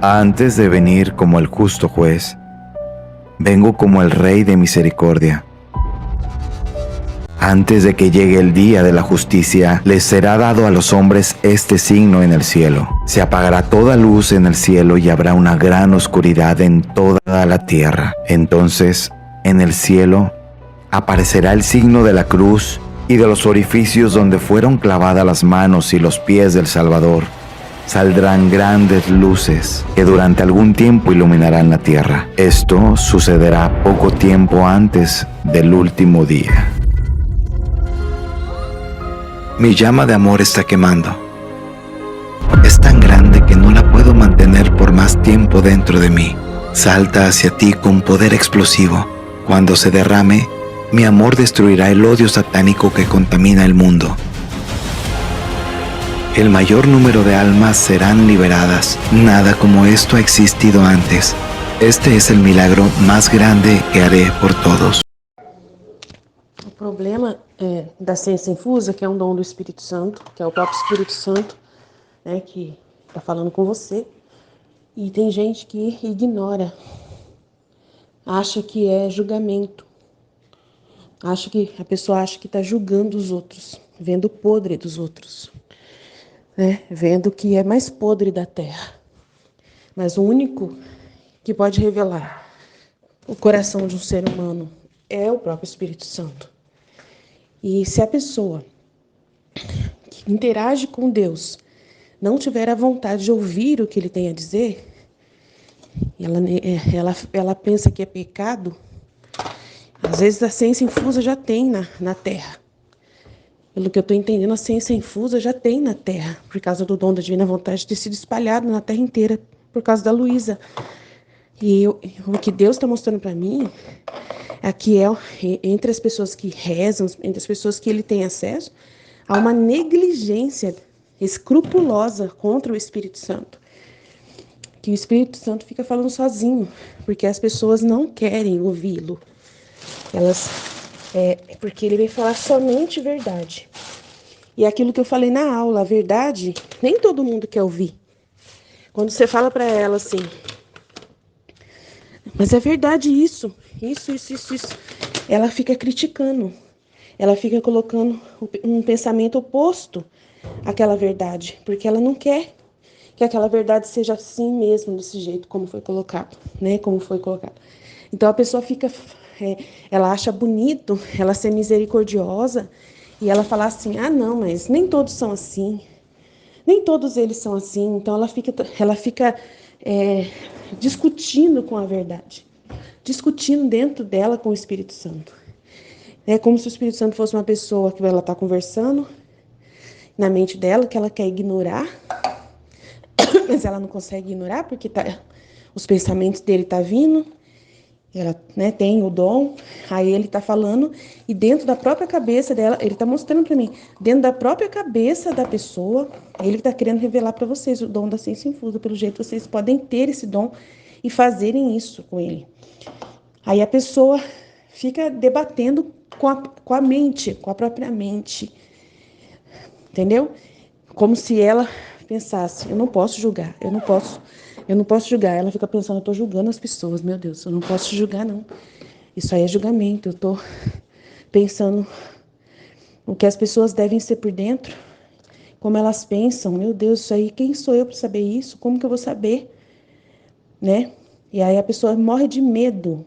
Antes de venir como el justo juez, vengo como el Rey de misericordia. Antes de que llegue el día de la justicia, les será dado a los hombres este signo en el cielo. Se apagará toda luz en el cielo y habrá una gran oscuridad en toda la tierra. Entonces, en el cielo, aparecerá el signo de la cruz y de los orificios donde fueron clavadas las manos y los pies del Salvador. Saldrán grandes luces que durante algún tiempo iluminarán la tierra. Esto sucederá poco tiempo antes del último día. Mi llama de amor está quemando. Es tan grande que no la puedo mantener por más tiempo dentro de mí. Salta hacia ti con poder explosivo. Cuando se derrame, mi amor destruirá el odio satánico que contamina el mundo. El mayor número de almas serán liberadas. Nada como esto ha existido antes. Este es el milagro más grande que haré por todos. O problema da ciência infusa, que é um dom do Espírito Santo, que é o próprio Espírito Santo, né, que está falando com você, e tem gente que ignora, acha que é julgamento, a pessoa acha que está julgando os outros, vendo o podre dos outros, né, vendo o que é mais podre da terra. Mas o único que pode revelar o coração de um ser humano é o próprio Espírito Santo. E se a pessoa que interage com Deus não tiver a vontade de ouvir o que ele tem a dizer, ela pensa que é pecado, às vezes a ciência infusa já tem na Terra. Pelo que eu estou entendendo, a ciência infusa já tem na Terra, por causa do dom da divina vontade de ter sido espalhado na Terra inteira, por causa da Luísa. E o que Deus está mostrando para mim é que entre as pessoas que rezam, entre as pessoas que ele tem acesso, há uma negligência escrupulosa contra o Espírito Santo. Que o Espírito Santo fica falando sozinho, porque as pessoas não querem ouvi-lo. Porque ele vem falar somente verdade. E aquilo que eu falei na aula, a verdade, nem todo mundo quer ouvir. Quando você fala para ela assim, mas é verdade isso, ela fica criticando, ela fica colocando um pensamento oposto àquela verdade, porque ela não quer que aquela verdade seja assim mesmo, desse jeito como foi colocado, né? Como foi colocado. Então a pessoa fica, ela acha bonito ela ser misericordiosa e ela falar assim, ah não, mas nem todos são assim, nem todos eles são assim. Então ela fica discutindo com a verdade, discutindo dentro dela com o Espírito Santo. É como se o Espírito Santo fosse uma pessoa que ela está conversando na mente dela, que ela quer ignorar, mas ela não consegue ignorar porque os pensamentos dele estão vindo, ela, né, tem o dom, aí ele está falando, e dentro da própria cabeça dela, ele está mostrando para mim, dentro da própria cabeça da pessoa, ele está querendo revelar para vocês o dom da ciência infusa, pelo jeito vocês podem ter esse dom e fazerem isso com ele. Aí a pessoa fica debatendo com a mente, com a própria mente, entendeu? Como se ela pensasse, eu não posso julgar, eu não posso julgar. Ela fica pensando, eu estou julgando as pessoas, meu Deus, eu não posso julgar não. Isso aí é julgamento, eu estou pensando o que as pessoas devem ser por dentro, como elas pensam, meu Deus, isso aí, quem sou eu para saber isso? Como que eu vou saber? Né? E aí a pessoa morre de medo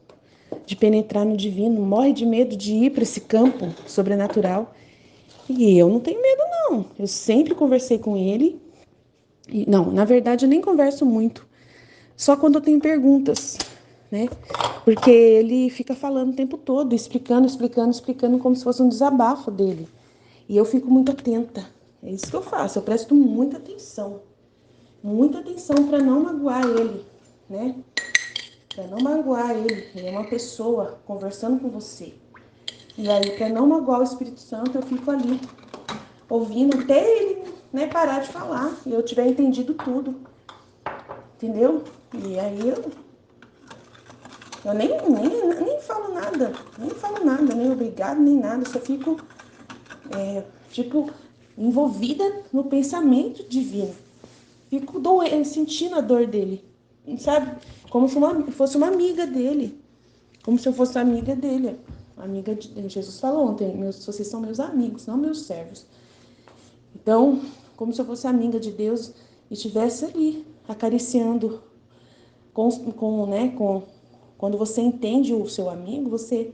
de penetrar no divino, morre de medo de ir para esse campo sobrenatural. E eu não tenho medo não, eu sempre conversei com ele. Não, na verdade eu nem converso muito, só quando eu tenho perguntas, né? Porque ele fica falando o tempo todo, explicando, como se fosse um desabafo dele. E eu fico muito atenta, é isso que eu faço, eu presto muita atenção para não magoar ele, né? Para não magoar ele é uma pessoa conversando com você. E aí, para não magoar o Espírito Santo, eu fico ali, ouvindo até ele, né, parar de falar, e eu tiver entendido tudo, entendeu? E aí eu nem falo nada, nem obrigado, nem nada, só fico, envolvida no pensamento divino. Fico sentindo a dor dele, sabe? Como se fosse uma amiga dele. Como se eu fosse amiga dele. Amiga de Jesus falou ontem, vocês são meus amigos, não meus servos. Então, como se eu fosse amiga de Deus e estivesse ali, acariciando quando você entende o seu amigo, você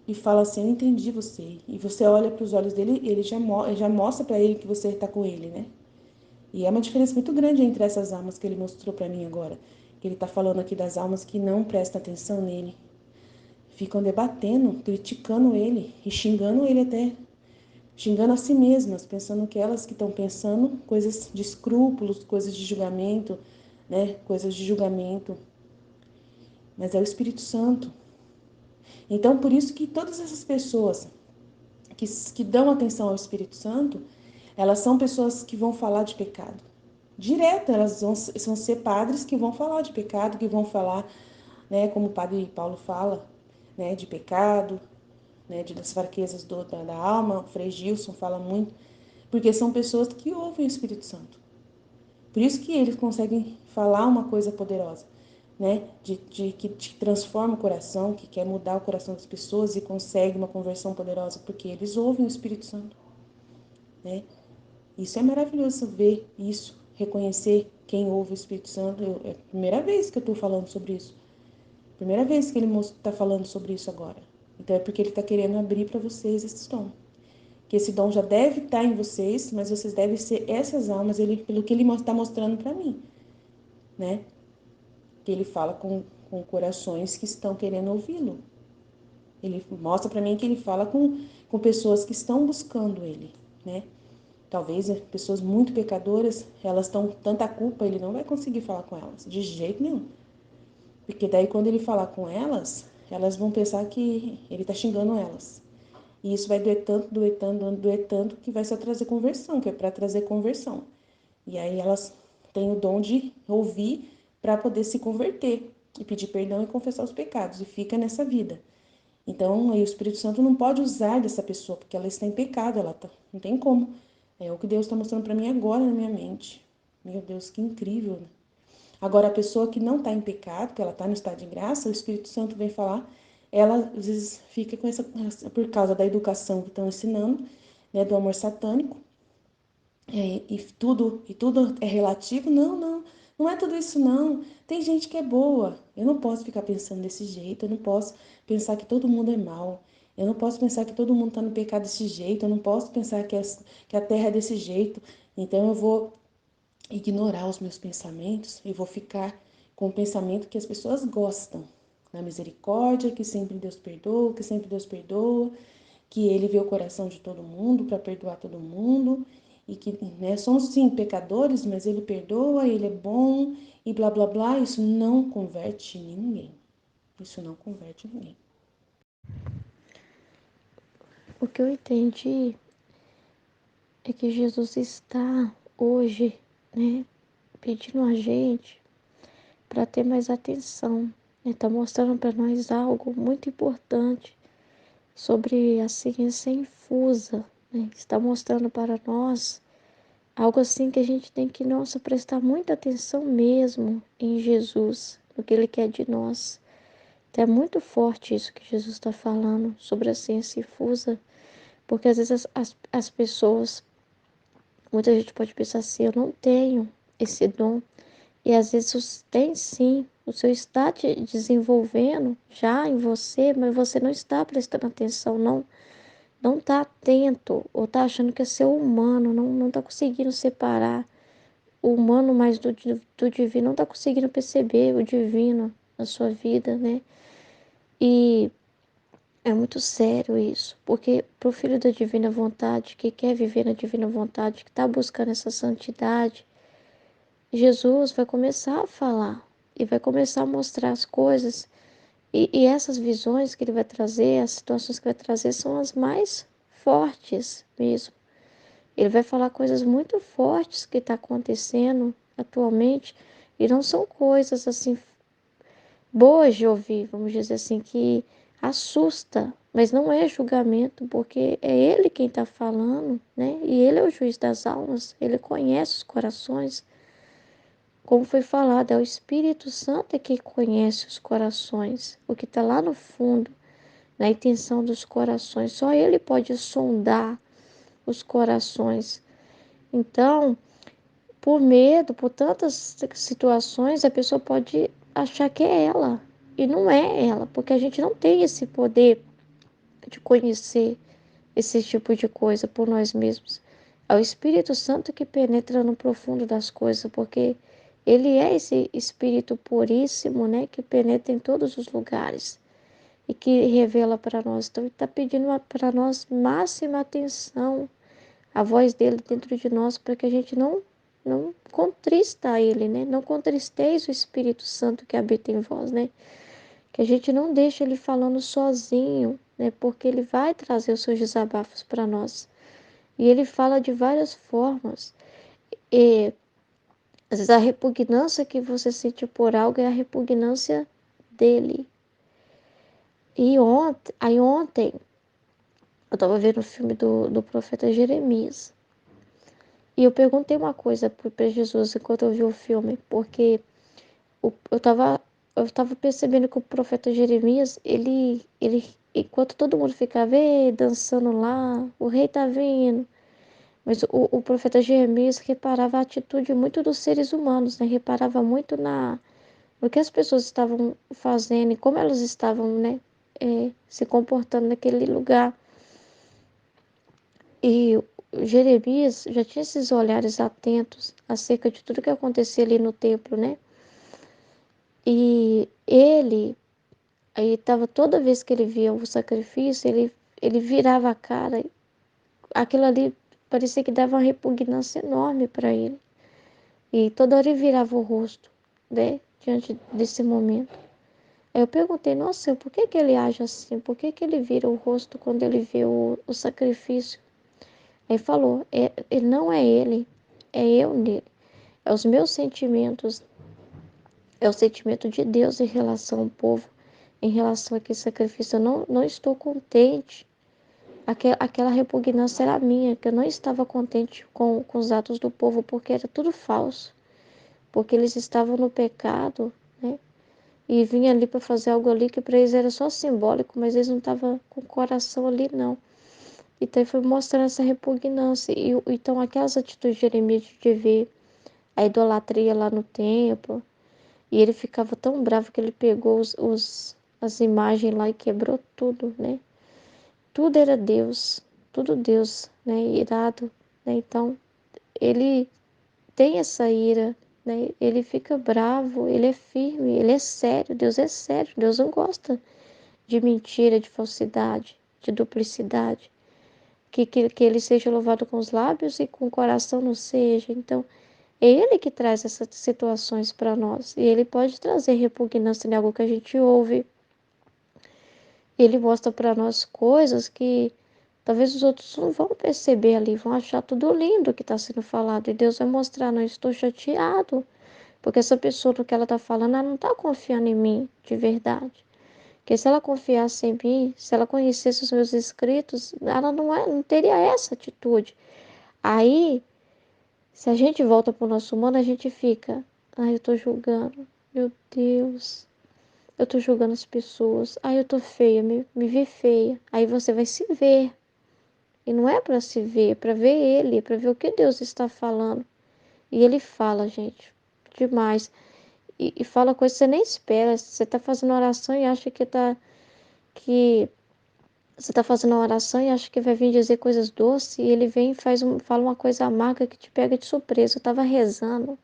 e fala assim, eu entendi você. E você olha para os olhos dele, ele já mostra para ele que você está com ele, né? E é uma diferença muito grande entre essas almas que ele mostrou para mim agora. Que ele está falando aqui das almas que não prestam atenção nele. Ficam debatendo, criticando ele e xingando ele até. Xingando a si mesmas, pensando que elas que estão pensando coisas de escrúpulos, coisas de julgamento, né? Coisas de julgamento. Mas é o Espírito Santo. Então, por isso que todas essas pessoas que dão atenção ao Espírito Santo, elas são pessoas que vão falar de pecado. Direto, vão ser padres que vão falar de pecado, que vão falar, né, como o padre Paulo fala, né, de pecado, né, das fraquezas da alma, o Frei Gilson fala muito, porque são pessoas que ouvem o Espírito Santo. Por isso que eles conseguem falar uma coisa poderosa, né, que transforma o coração, que quer mudar o coração das pessoas e consegue uma conversão poderosa, porque eles ouvem o Espírito Santo, né? Isso é maravilhoso ver isso, reconhecer quem ouve o Espírito Santo. É a primeira vez que eu estou falando sobre isso. Primeira vez que ele está falando sobre isso agora. Então é porque ele está querendo abrir para vocês esse dom. Que esse dom já deve estar em vocês, mas vocês devem ser essas almas, pelo que ele está mostrando para mim, né? Que ele fala com corações que estão querendo ouvi-lo. Ele mostra para mim que ele fala com pessoas que estão buscando ele, né? Talvez pessoas muito pecadoras, elas estão tanta culpa, ele não vai conseguir falar com elas, de jeito nenhum. Porque daí quando ele falar com elas, elas vão pensar que ele está xingando elas. E isso vai doer tanto, que vai só trazer conversão, que é para trazer conversão. E aí elas têm o dom de ouvir para poder se converter e pedir perdão e confessar os pecados. E fica nessa vida. Então, aí o Espírito Santo não pode usar dessa pessoa, porque ela está em pecado, não tem como. É o que Deus está mostrando para mim agora na minha mente. Meu Deus, que incrível, né? Agora, a pessoa que não está em pecado, que ela está no estado de graça, o Espírito Santo vem falar, ela às vezes fica com por causa da educação que estão ensinando, né, do amor satânico, e tudo é relativo. Não é tudo isso não. Tem gente que é boa. Eu não posso ficar pensando desse jeito, eu não posso pensar que todo mundo é mau. Eu não posso pensar que todo mundo está no pecado desse jeito, eu não posso pensar que a terra é desse jeito. Então eu vou ignorar os meus pensamentos e vou ficar com o pensamento que as pessoas gostam. Na misericórdia, que sempre Deus perdoa, que ele vê o coração de todo mundo para perdoar todo mundo e que, né, somos sim pecadores, mas ele perdoa, ele é bom e blá blá blá. Isso não converte ninguém. Isso não converte ninguém. O que eu entendi é que Jesus está hoje, né, pedindo a gente para ter mais atenção. Ele está mostrando para nós algo muito importante sobre a ciência infusa, né? Está mostrando para nós algo assim que a gente tem que, nossa, prestar muita atenção mesmo em Jesus, no que Ele quer de nós. Então é muito forte isso que Jesus está falando sobre a ciência infusa, porque às vezes as pessoas, muita gente pode pensar assim, eu não tenho esse dom, e às vezes tem sim, o Senhor está te desenvolvendo já em você, mas você não está prestando atenção, não está atento, ou está achando que é ser humano, não está conseguindo separar o humano mais do divino, não está conseguindo perceber o divino na sua vida, né? E é muito sério isso, porque para o filho da divina vontade, que quer viver na divina vontade, que está buscando essa santidade, Jesus vai começar a falar e vai começar a mostrar as coisas. E essas visões que ele vai trazer, as situações que vai trazer, são as mais fortes mesmo. Ele vai falar coisas muito fortes que está acontecendo atualmente e não são coisas assim boas de ouvir, vamos dizer assim, que assusta, mas não é julgamento, porque é ele quem está falando, né? E ele é o juiz das almas, ele conhece os corações. como foi falado, é o Espírito Santo que conhece os corações, o que está lá no fundo, na intenção dos corações. Só Ele pode sondar os corações. Então, por medo, por tantas situações, a pessoa pode achar que é ela. E não é ela, porque a gente não tem esse poder de conhecer esse tipo de coisa por nós mesmos. É o Espírito Santo que penetra no profundo das coisas, porque ele é esse Espírito puríssimo, né, que penetra em todos os lugares e que revela para nós. Então, ele está pedindo para nós máxima atenção, a voz dele dentro de nós, para que a gente não contrista ele, né? Não contristeis o Espírito Santo que habita em vós, né? Que a gente não deixe ele falando sozinho, né? Porque ele vai trazer os seus desabafos para nós. E ele fala de várias formas. E às vezes a repugnância que você sente por algo é a repugnância dele. E ontem eu estava vendo o filme do profeta Jeremias. E eu perguntei uma coisa para Jesus enquanto eu vi o filme, porque eu tava percebendo que o profeta Jeremias, enquanto todo mundo ficava dançando lá, o rei tá vindo. Mas o profeta Jeremias reparava a atitude muito dos seres humanos, né? Reparava muito no que as pessoas estavam fazendo e como elas estavam, né? Se comportando naquele lugar. E Jeremias já tinha esses olhares atentos acerca de tudo que acontecia ali no templo, né? E aí tava toda vez que ele via o sacrifício, ele virava a cara. Aquilo ali parecia que dava uma repugnância enorme para ele. E toda hora ele virava o rosto, né? Diante desse momento. Aí eu perguntei, nossa, por que que ele age assim? Por que que ele vira o rosto quando ele vê o sacrifício? Aí falou, não é ele, é eu nele. É os meus sentimentos, é o sentimento de Deus em relação ao povo, em relação àquele sacrifício. Eu não estou contente. Aquela repugnância era minha, que eu não estava contente com os atos do povo, porque era tudo falso. Porque eles estavam no pecado, né? E vinha ali para fazer algo ali que para eles era só simbólico, mas eles não estavam com o coração ali, não. Então ele foi mostrando essa repugnância. Então aquelas atitudes de Jeremias de ver a idolatria lá no templo, e ele ficava tão bravo que ele pegou as imagens lá e quebrou tudo, né? Tudo era Deus, tudo Deus, né? Irado, né? Então ele tem essa ira, né? Ele fica bravo, ele é firme, ele é sério, Deus é sério, Deus não gosta de mentira, de falsidade, de duplicidade. Que ele seja louvado com os lábios e com o coração não seja. Então, é ele que traz essas situações para nós. E ele pode trazer repugnância em algo que a gente ouve. Ele mostra para nós coisas que talvez os outros não vão perceber ali, vão achar tudo lindo que está sendo falado. E Deus vai mostrar, não, estou chateado, porque essa pessoa no que ela está falando, ela não está confiando em mim de verdade. Porque se ela confiasse em mim, se ela conhecesse os meus escritos, ela não teria essa atitude. Aí, se a gente volta para o nosso humano, a gente fica, ai, eu tô julgando, meu Deus, eu tô julgando as pessoas, ai, eu tô feia, me vi feia. Aí você vai se ver. E não é para se ver, é para ver ele, é para ver o que Deus está falando. E ele fala, gente, demais. E fala coisas que você nem espera. Você tá fazendo oração e acha que você tá fazendo uma oração e acha que vai vir dizer coisas doces, e ele vem e fala uma coisa amarga que te pega de surpresa. Eu tava rezando.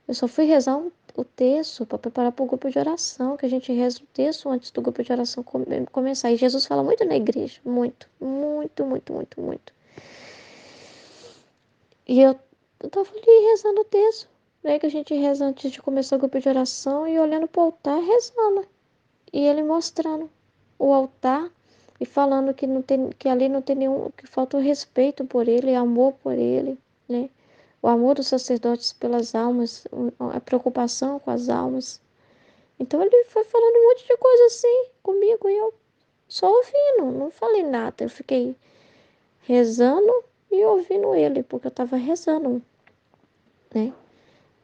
Eu só fui rezar o texto para preparar para o grupo de oração, que a gente reza o texto antes do grupo de oração começar. E Jesus fala muito na igreja, muito, muito, muito, muito, muito. E eu tava ali rezando o texto, né? Que a gente reza antes de começar o grupo de oração e olhando pro altar, rezando. E ele mostrando o altar e falando que não tem, que ali não tem nenhum, que falta o respeito por ele, amor por ele, né? O amor dos sacerdotes pelas almas, a preocupação com as almas. Então ele foi falando um monte de coisa assim comigo e eu só ouvindo, não falei nada. Eu fiquei rezando e ouvindo ele, porque eu estava rezando, né?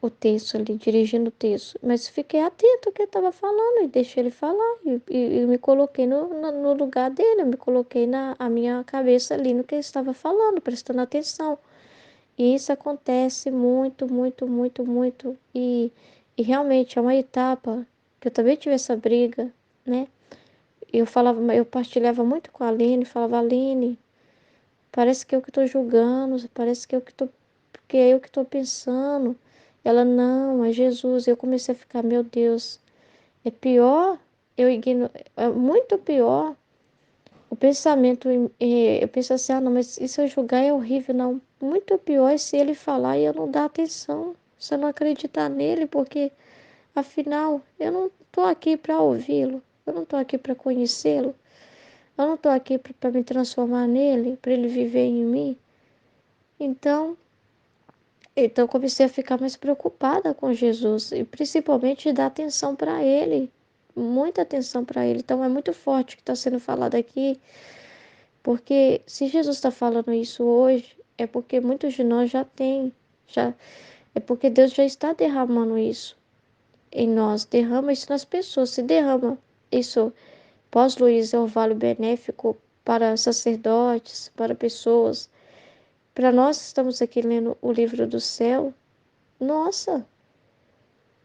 o texto ali, dirigindo o texto, mas fiquei atento ao que ele estava falando e deixei ele falar e me coloquei no lugar dele, eu me coloquei a minha cabeça ali no que ele estava falando, prestando atenção. E isso acontece muito, muito, muito, muito. E realmente é uma etapa que eu também tive essa briga, né? Eu partilhava muito com a Aline, falava, Aline, parece que eu que estou julgando, parece que eu que estou, porque é eu que estou pensando. Ela, não, é Jesus. Eu comecei a ficar, meu Deus, é pior, é muito pior o pensamento, eu penso assim, não, mas e se eu julgar é horrível, não. Muito pior é se ele falar e eu não dar atenção, se eu não acreditar nele, porque afinal eu não estou aqui para ouvi-lo, eu não estou aqui para conhecê-lo, eu não estou aqui para me transformar nele, para ele viver em mim. Então, então eu comecei a ficar mais preocupada com Jesus e principalmente dar atenção para ele, muita atenção para ele. Então é muito forte o que está sendo falado aqui. Porque se Jesus está falando isso hoje, é porque muitos de nós já, é porque Deus já está derramando isso em nós, derrama isso nas pessoas, se derrama isso. Pós-Luiz é um vale benéfico para sacerdotes, para pessoas. Para nós que estamos aqui lendo o livro do céu, nossa,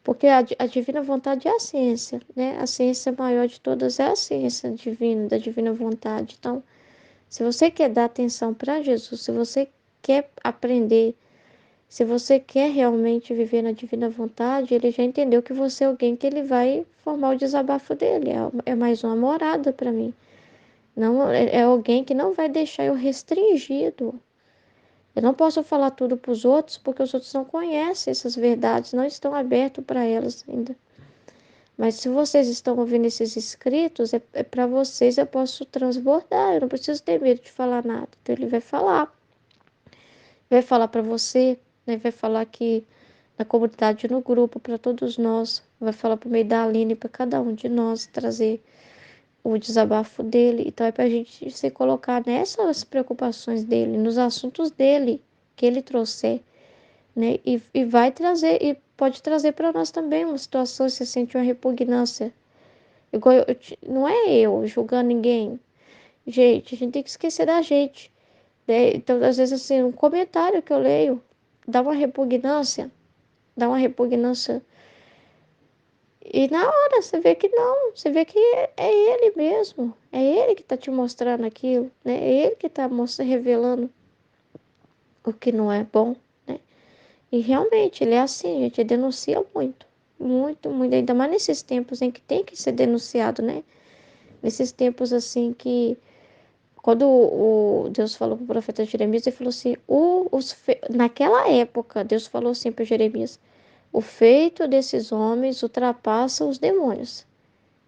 porque a divina vontade é a ciência, né? A ciência maior de todas é a ciência divina, da divina vontade. Então, se você quer dar atenção para Jesus, se você quer aprender, se você quer realmente viver na divina vontade, ele já entendeu que você é alguém que ele vai formar o desabafo dele. É mais uma morada para mim. Não, é alguém que não vai deixar eu restringido. Eu não posso falar tudo para os outros porque os outros não conhecem essas verdades, não estão abertos para elas ainda. Mas se vocês estão ouvindo esses escritos, é para vocês, eu posso transbordar, eu não preciso ter medo de falar nada. Então ele vai falar para você, né? Vai falar aqui na comunidade, no grupo, para todos nós, vai falar por meio da Aline, para cada um de nós trazer o desabafo dele. Então é para a gente se colocar nessas preocupações dele, nos assuntos dele, que ele trouxer, né? E vai trazer, e pode trazer para nós também uma situação, se você sente uma repugnância. Igual não é eu julgando ninguém. Gente, a gente tem que esquecer da gente, né? Então, às vezes, assim, um comentário que eu leio dá uma repugnância. E na hora você vê que não, você vê que é ele mesmo, é ele que tá te mostrando aquilo, né? É ele que tá revelando o que não é bom, né? E realmente ele é assim, a gente denuncia muito, muito, muito, ainda mais nesses tempos em que tem que ser denunciado, né? Nesses tempos assim que quando o Deus falou para o profeta Jeremias, ele falou assim: naquela época, Deus falou assim para Jeremias: o feito desses homens ultrapassa os demônios.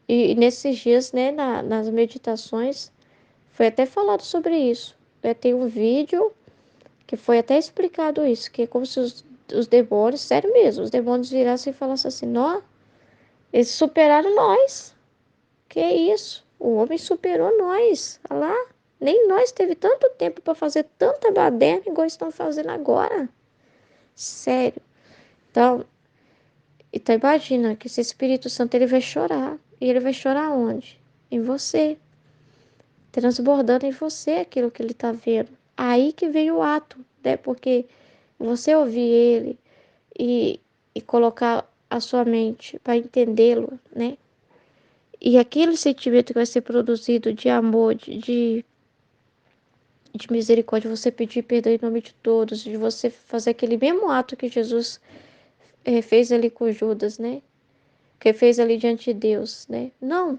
E nesses dias, né, nas meditações, foi até falado sobre isso. Tem um vídeo que foi até explicado isso, que é como se os demônios, sério mesmo, os demônios virassem e falassem assim: nó, eles superaram nós. Que isso? O homem superou nós. Olha lá. Nem nós teve tanto tempo para fazer tanta baderna igual estão fazendo agora. Sério. Então imagina que esse Espírito Santo ele vai chorar. E ele vai chorar onde? Em você. Transbordando em você aquilo que ele está vendo. Aí que vem o ato, né? Porque você ouvir ele e, e colocar a sua mente para entendê-lo, né? E aquele sentimento que vai ser produzido de amor, de misericórdia, você pedir perdão em nome de todos, de você fazer aquele mesmo ato que Jesus fez ali com Judas, né? Que fez ali diante de Deus, né? Não,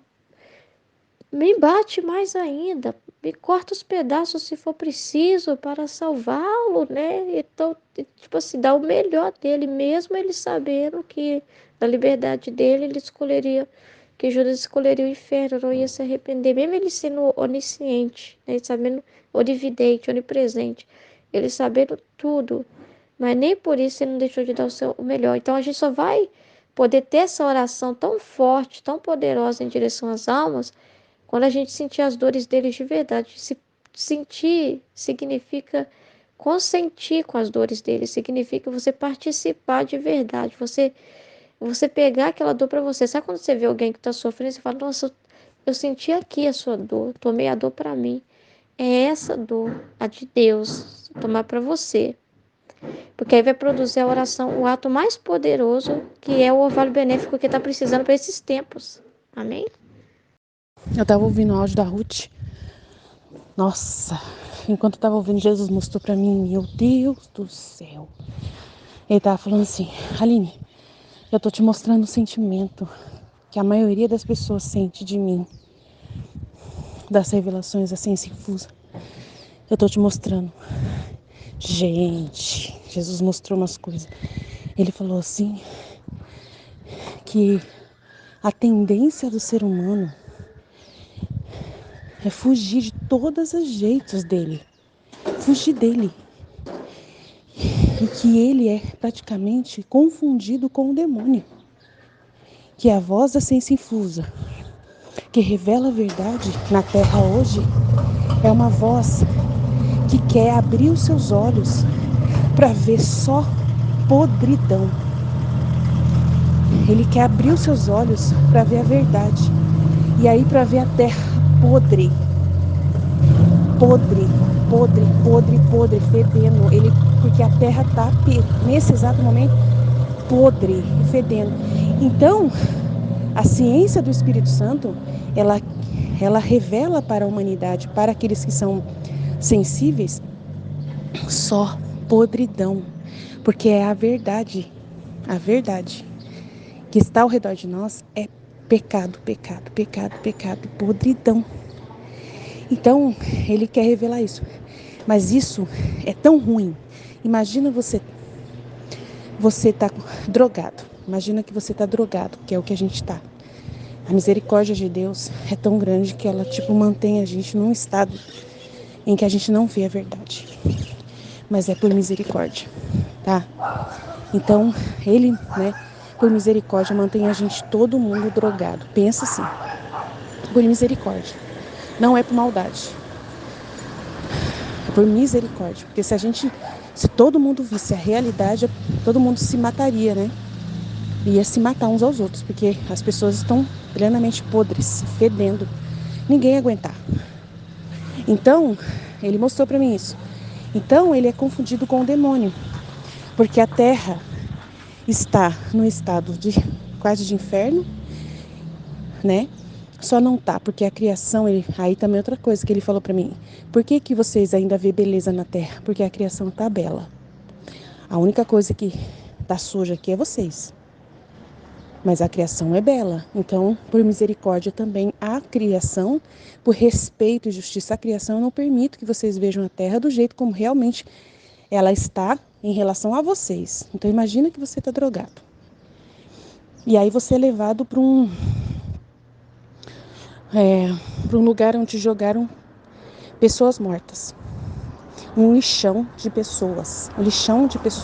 me bate mais ainda, me corta os pedaços se for preciso para salvá-lo, né? Então, tipo assim, dá o melhor dele, mesmo ele sabendo que na liberdade dele ele escolheria, que Judas escolheria o inferno, não ia se arrepender, mesmo ele sendo onisciente, né? Ele sabendo, onividente, onipresente, ele sabendo tudo, mas nem por isso ele não deixou de dar o melhor. Então a gente só vai poder ter essa oração tão forte, tão poderosa em direção às almas, quando a gente sentir as dores deles de verdade. Se sentir significa consentir com as dores dele, significa você participar de verdade, você pegar aquela dor para você. Sabe quando você vê alguém que está sofrendo, você fala, nossa, eu senti aqui a sua dor, tomei a dor para mim. É essa dor, a de Deus, tomar para você. Porque aí vai produzir a oração, o ato mais poderoso, que é o orvalho benéfico que está precisando para esses tempos. Amém? Eu tava ouvindo o áudio da Ruth. Nossa, enquanto eu tava ouvindo, Jesus mostrou pra mim, meu Deus do céu. Ele tava falando assim, Aline, eu tô te mostrando o sentimento que a maioria das pessoas sente de mim, das revelações da ciência infusa. Eu tô te mostrando. Gente, Jesus mostrou umas coisas. Ele falou assim, que a tendência do ser humano é fugir de todos os jeitos dele. Fugir dele. E que ele é praticamente confundido com o demônio. Que a voz da ciência infusa, que revela a verdade na Terra hoje, é uma voz que quer abrir os seus olhos para ver só podridão. Ele quer abrir os seus olhos para ver a verdade. E aí para ver a terra podre. Podre, podre, podre, podre, fedendo. Porque a terra está, nesse exato momento, podre, fedendo. Então, a ciência do Espírito Santo, ela revela para a humanidade, para aqueles que são sensíveis, só podridão. Porque é a verdade que está ao redor de nós é pecado, pecado, pecado, pecado, podridão. Então, ele quer revelar isso. Mas isso é tão ruim. Imagina você tá drogado. Imagina que você tá drogado, que é o que a gente tá. A misericórdia de Deus é tão grande que ela, mantém a gente num estado em que a gente não vê a verdade. Mas é por misericórdia, tá? Então, ele, por misericórdia, mantém a gente, todo mundo drogado. Pensa assim, por misericórdia. Não é por maldade. É por misericórdia. Porque se todo mundo visse a realidade, todo mundo se mataria, né? Ia se matar uns aos outros, porque as pessoas estão plenamente podres, fedendo. Ninguém ia aguentar. Então, ele mostrou pra mim isso. Então, ele é confundido com o demônio. Porque a terra está no estado quase de inferno, né? Só não tá, porque a criação, aí também outra coisa que ele falou pra mim. Por que vocês ainda vê beleza na terra? Porque a criação tá bela. A única coisa que tá suja aqui é vocês. Mas a criação é bela. Então, por misericórdia também, a criação, por respeito e justiça à criação, eu não permito que vocês vejam a terra do jeito como realmente ela está em relação a vocês. Então, imagina que você tá drogado. E aí você é levado para um lugar onde jogaram pessoas mortas. Um lixão de pessoas,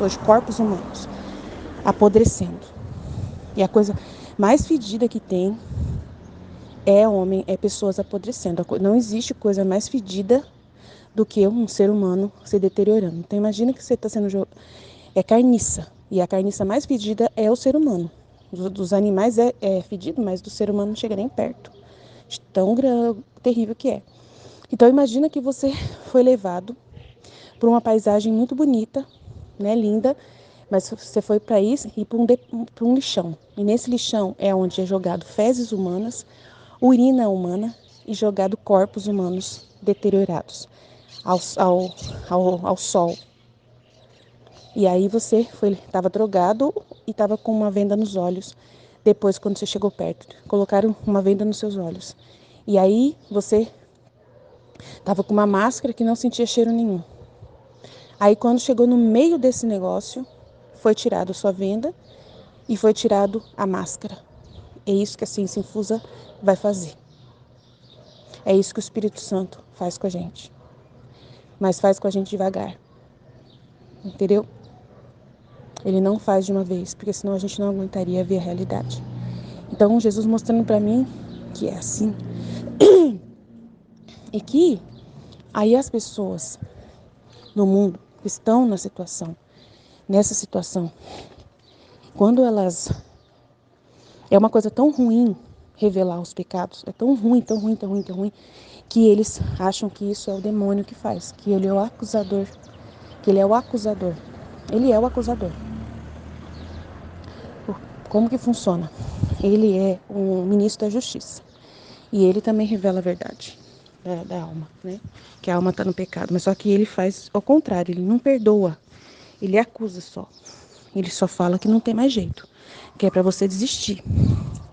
de corpos humanos, apodrecendo. E a coisa mais fedida que tem é pessoas apodrecendo. Não existe coisa mais fedida do que um ser humano se deteriorando. Então imagina que você está sendo carniça. E a carniça mais fedida é o ser humano. Dos animais é fedido, mas do ser humano não chega nem perto. Tão terrível que é. Então imagina que você foi levado por uma paisagem muito bonita, né, linda, mas você foi para isso e para um lixão. E nesse lixão é onde é jogado fezes humanas, urina humana e jogado corpos humanos deteriorados ao sol. E aí você estava drogado e estava com uma venda nos olhos. Depois, quando você chegou perto, colocaram uma venda nos seus olhos. E aí você estava com uma máscara que não sentia cheiro nenhum. Aí quando chegou no meio desse negócio, foi tirado sua venda e foi tirado a máscara. É isso que a ciência infusa vai fazer. É isso que o Espírito Santo faz com a gente. Mas faz com a gente devagar. Entendeu? Ele não faz de uma vez, porque senão a gente não aguentaria ver a realidade. Então, Jesus mostrando para mim que é assim. E que aí as pessoas no mundo que estão nessa situação. Quando elas... É uma coisa tão ruim revelar os pecados, é tão ruim, tão ruim, tão ruim, tão ruim, que eles acham que isso é o demônio que faz, que ele é o acusador, que ele é o acusador. Ele é o acusador. Como que funciona? Ele é um ministro da justiça. E ele também revela a verdade da alma, né? Que a alma está no pecado. Mas só que ele faz ao contrário, ele não perdoa. Ele acusa só. Ele só fala que não tem mais jeito. Que é para você desistir.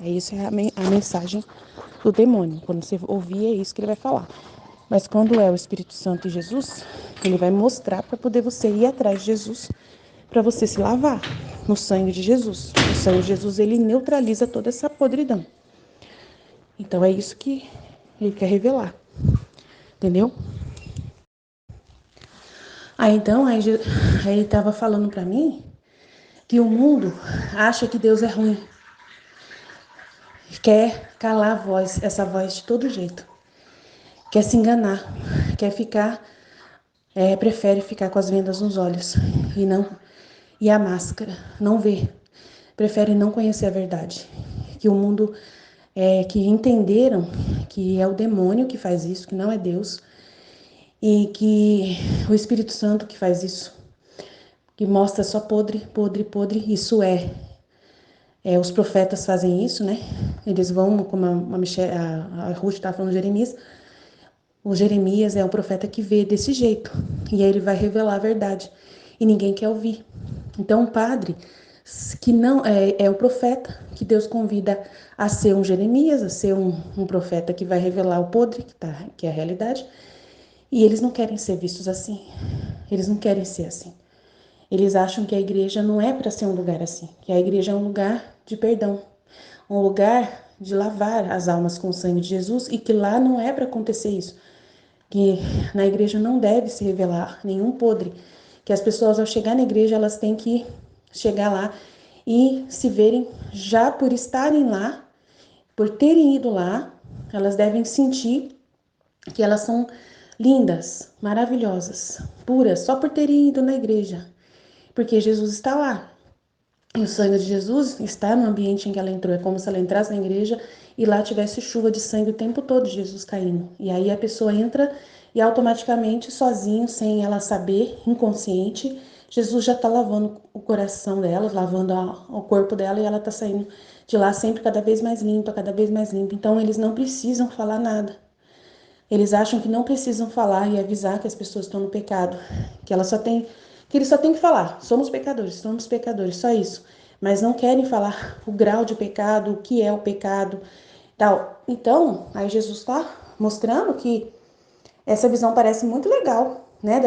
É isso, é a mensagem do demônio. Quando você ouvir, é isso que ele vai falar. Mas quando é o Espírito Santo e Jesus, ele vai mostrar para poder você ir atrás de Jesus, para você se lavar no sangue de Jesus. O sangue de Jesus, ele neutraliza toda essa podridão. Então é isso que ele quer revelar. Entendeu? Aí ele estava falando para mim que o mundo acha que Deus é ruim. Quer calar a voz, essa voz de todo jeito. Quer se enganar. Quer ficar... prefere ficar com as vendas nos olhos e a máscara, não ver. Prefere não conhecer a verdade. Que o mundo... que entenderam que é o demônio que faz isso, que não é Deus. E que o Espírito Santo que faz isso. Que mostra só podre, podre, podre. Isso os profetas fazem isso, né? Eles vão, como a Ruth estava falando de Jeremias, o Jeremias é um profeta que vê desse jeito. E aí ele vai revelar a verdade. E ninguém quer ouvir. Então, o padre, que não é o profeta, que Deus convida a ser um Jeremias, a ser um profeta que vai revelar o podre, que é a realidade. E eles não querem ser vistos assim. Eles não querem ser assim. Eles acham que a igreja não é para ser um lugar assim, que a igreja é um lugar de perdão, um lugar de lavar as almas com o sangue de Jesus, e que lá não é para acontecer isso, que na igreja não deve se revelar nenhum podre, que as pessoas ao chegar na igreja elas têm que chegar lá e se verem, já por estarem lá, por terem ido lá, elas devem sentir que elas são lindas, maravilhosas, puras, só por terem ido na igreja. Porque Jesus está lá. E o sangue de Jesus está no ambiente em que ela entrou. É como se ela entrasse na igreja e lá tivesse chuva de sangue o tempo todo, Jesus caindo. E aí a pessoa entra e automaticamente, sozinho, sem ela saber, inconsciente, Jesus já está lavando o coração dela, lavando o corpo dela, e ela está saindo de lá sempre cada vez mais limpa, cada vez mais limpa. Então eles não precisam falar nada. Eles acham que não precisam falar e avisar que as pessoas estão no pecado, que eles só têm que falar, somos pecadores, só isso. Mas não querem falar o grau de pecado, o que é o pecado, tal. Então, aí Jesus está mostrando que essa visão parece muito legal, né,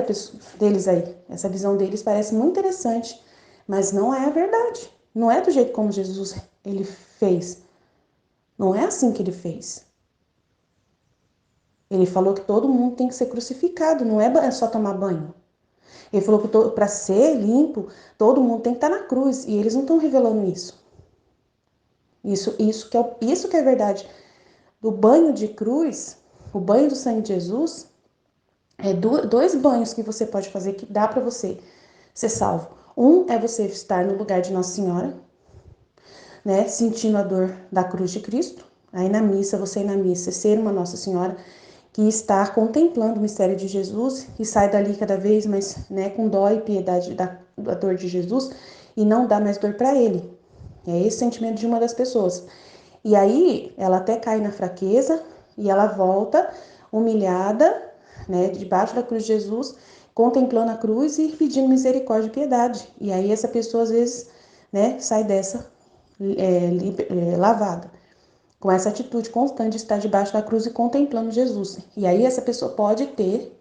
deles aí. Essa visão deles parece muito interessante, mas não é a verdade. Não é do jeito como Jesus ele fez. Não é assim que ele fez. Ele falou que todo mundo tem que ser crucificado, não é só tomar banho. Ele falou que para ser limpo, todo mundo tem que estar na cruz. E eles não estão revelando isso. Isso que é verdade. Do banho de cruz, o banho do sangue de Jesus, é dois banhos que você pode fazer que dá para você ser salvo. Um é você estar no lugar de Nossa Senhora, né, sentindo a dor da cruz de Cristo. Aí na missa, você ir na missa, ser uma Nossa Senhora que está contemplando o mistério de Jesus e sai dali cada vez mais, né, com dó e piedade da dor de Jesus, e não dá mais dor para ele. É esse sentimento de uma das pessoas. E aí ela até cai na fraqueza e ela volta humilhada, né, debaixo da cruz de Jesus, contemplando a cruz e pedindo misericórdia e piedade. E aí essa pessoa às vezes, né, sai dessa lavada, com essa atitude constante de estar debaixo da cruz e contemplando Jesus. E aí essa pessoa pode ter,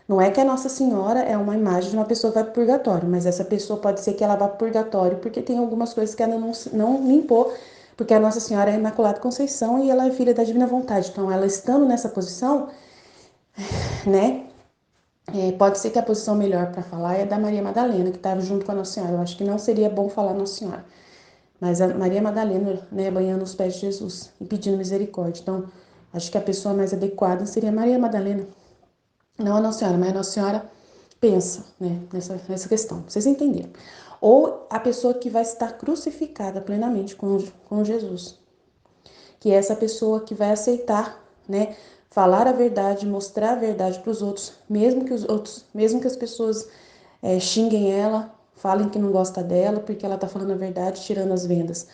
não é que a Nossa Senhora é uma imagem de uma pessoa que vai para o purgatório, mas essa pessoa pode ser que ela vá para o purgatório porque tem algumas coisas que ela não limpou, porque a Nossa Senhora é a Imaculada Conceição e ela é filha da Divina Vontade. Então ela estando nessa posição, né, pode ser que a posição melhor para falar é da Maria Madalena, que estava junto com a Nossa Senhora. Eu acho que não seria bom falar Nossa Senhora. Mas a Maria Madalena, né, banhando os pés de Jesus e pedindo misericórdia. Então, acho que a pessoa mais adequada seria Maria Madalena. Não a Nossa Senhora, mas a Nossa Senhora pensa, né, nessa questão, vocês entenderam. Ou a pessoa que vai estar crucificada plenamente com Jesus, que é essa pessoa que vai aceitar, né, falar a verdade, mostrar a verdade para os outros, mesmo que as pessoas xinguem ela, falem que não gosta dela, porque ela está falando a verdade, tirando as vendas.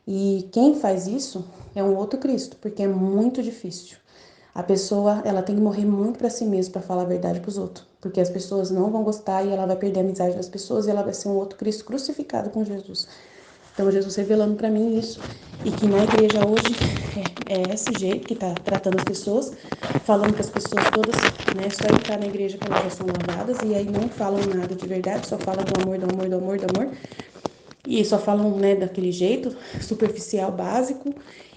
E quem faz isso é um outro Cristo, porque é muito difícil. A pessoa, ela tem que morrer muito para si mesma para falar a verdade para os outros, porque as pessoas não vão gostar e ela vai perder a amizade das pessoas e ela vai ser um outro Cristo crucificado com Jesus. Então, Jesus revelando para mim isso, e que na igreja hoje é esse jeito que está tratando as pessoas, falando que as pessoas todas, né, só entrar na igreja que elas já são lavadas, e aí não falam nada de verdade, só falam do amor, do amor, do amor, do amor, e só falam, né, daquele jeito, superficial, básico,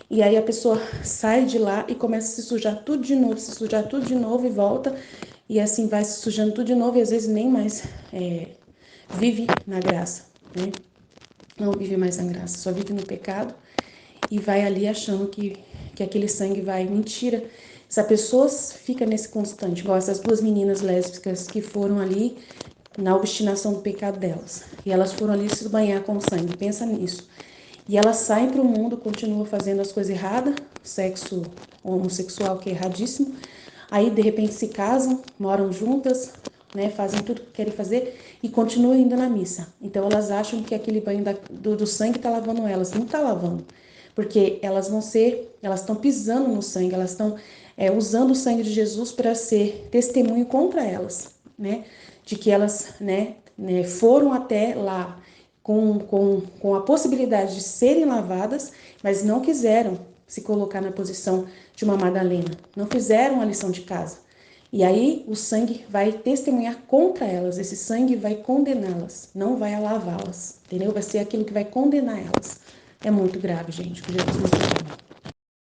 e aí a pessoa sai de lá e começa a se sujar tudo de novo, se sujar tudo de novo e volta, e assim vai se sujando tudo de novo, e às vezes nem mais vive na graça, né? Não vive mais na graça, só vive no pecado e vai ali achando que aquele sangue vai. Mentira. Essa pessoa fica nesse constante, igual essas duas meninas lésbicas que foram ali na obstinação do pecado delas. E elas foram ali se banhar com sangue, pensa nisso. E elas saem para o mundo, continuam fazendo as coisas erradas, sexo homossexual que é erradíssimo. Aí de repente se casam, moram juntas, né, fazem tudo que querem fazer e continuam indo na missa. Então elas acham que aquele banho do sangue está lavando elas, não está lavando, porque elas estão pisando no sangue, elas estão usando o sangue de Jesus para ser testemunho contra elas, né, de que elas, foram até lá com a possibilidade de serem lavadas, mas não quiseram se colocar na posição de uma Madalena, não fizeram a lição de casa. E aí o sangue vai testemunhar contra elas, esse sangue vai condená-las, não vai lavá-las, entendeu? Vai ser aquilo que vai condenar elas. É muito grave, gente, que Jesus nos perdoe.